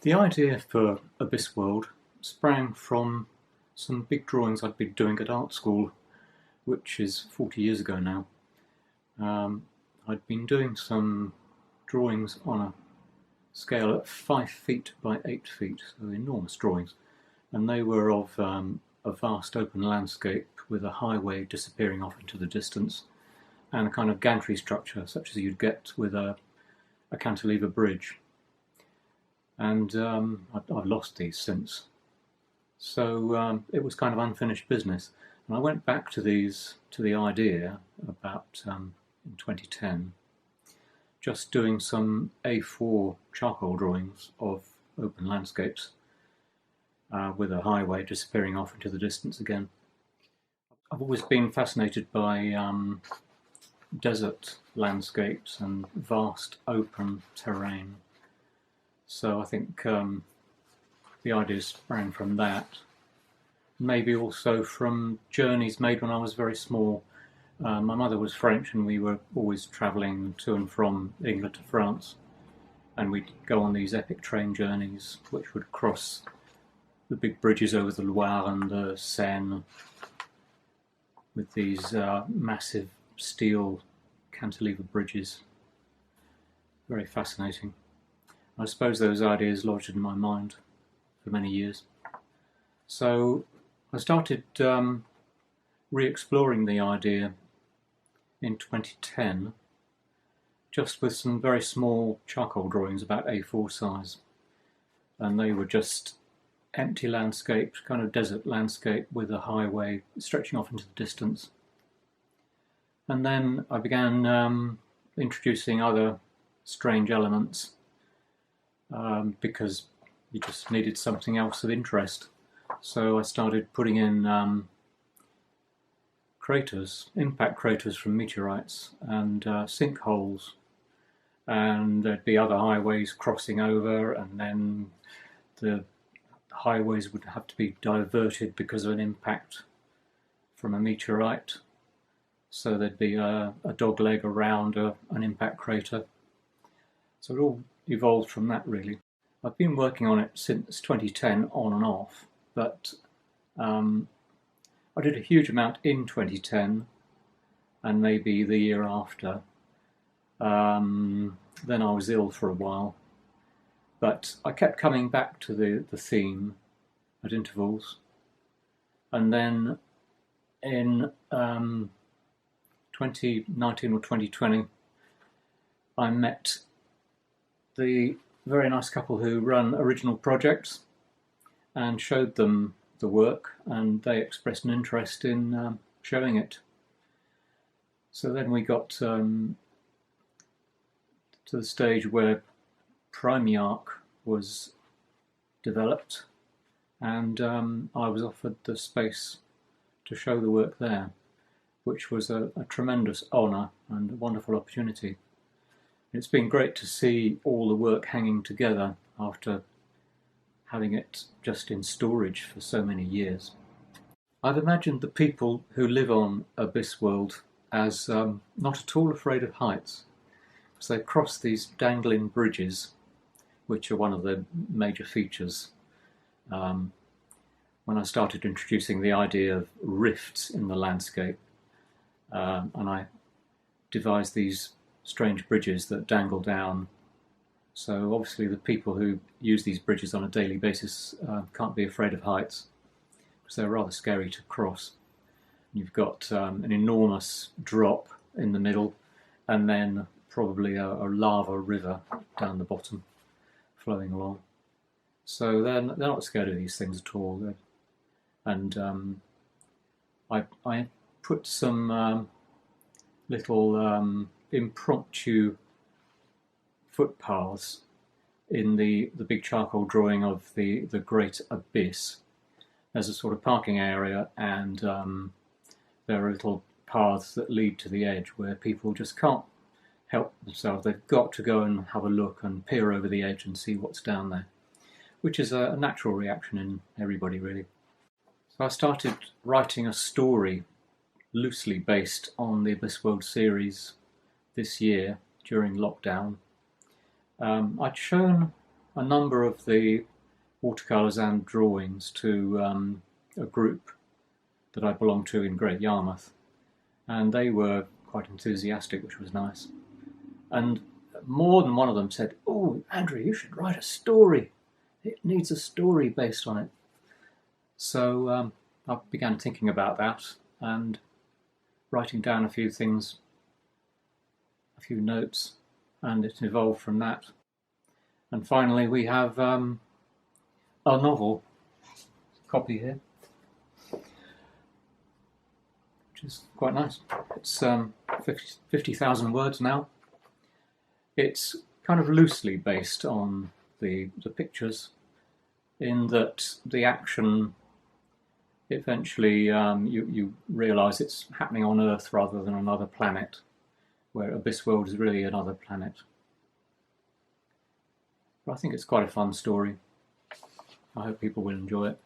The idea for Abyssworld sprang from some big drawings I'd been doing at art school, which is 40 years ago now. I'd been doing some drawings on a scale at 5 feet by 8 feet, so enormous drawings, and they were of a vast open landscape with a highway disappearing off into the distance and a kind of gantry structure such as you'd get with a cantilever bridge. And I've lost these since. So it was kind of unfinished business. And I went back to the idea about in 2010, just doing some A4 charcoal drawings of open landscapes with a highway disappearing off into the distance again. I've always been fascinated by desert landscapes and vast open terrain. So I think the idea sprang from that. Maybe also from journeys made when I was very small. My mother was French and we were always travelling to and from England to France. And we'd go on these epic train journeys which would cross the big bridges over the Loire and the Seine with these massive steel cantilever bridges. Very fascinating. I suppose those ideas lodged in my mind for many years. So I started re-exploring the idea in 2010, just with some very small charcoal drawings about A4 size. And they were just empty landscapes, kind of desert landscape with a highway stretching off into the distance. And then I began introducing other strange elements because you just needed something else of interest. So I started putting in craters, impact craters from meteorites, and sinkholes, and there'd be other highways crossing over, and then the highways would have to be diverted because of an impact from a meteorite. So there'd be a dogleg around an impact crater. So it all evolved from that, really. I've been working on it since 2010 on and off, but I did a huge amount in 2010 and maybe the year after. Then I was ill for a while, but I kept coming back to the theme at intervals. And then in 2019 or 2020, I met the very nice couple who run original projects and showed them the work, and they expressed an interest in showing it. So then we got to the stage where PRIMEYARC was developed, and I was offered the space to show the work there, which was a tremendous honour and a wonderful opportunity. It's been great to see all the work hanging together after having it just in storage for so many years. I've imagined the people who live on Abyssworld as not at all afraid of heights, because they cross these dangling bridges, which are one of the major features. When I started introducing the idea of rifts in the landscape, and I devised these strange bridges that dangle down. So obviously the people who use these bridges on a daily basis can't be afraid of heights, because they're rather scary to cross. You've got an enormous drop in the middle, and then probably a lava river down the bottom flowing along. So they're not scared of these things at all. And I put some little impromptu footpaths in the big charcoal drawing of the Great Abyss. There's a sort of parking area, and there are little paths that lead to the edge where people just can't help themselves. They've got to go and have a look and peer over the edge and see what's down there, which is a natural reaction in everybody, really. So I started writing a story loosely based on the Abyssworld series this year during lockdown. I'd shown a number of the watercolours and drawings to a group that I belong to in Great Yarmouth, and they were quite enthusiastic, which was nice. And more than one of them said, "Oh, Andrew, you should write a story. It needs a story based on it." So I began thinking about that and writing down a few things, a few notes, and it evolved from that. And finally we have a novel copy here, which is quite nice. It's 50,000 words now. It's kind of loosely based on the pictures, in that the action eventually you realise it's happening on Earth rather than another planet, where Abyssworld is really another planet. But I think it's quite a fun story. I hope people will enjoy it.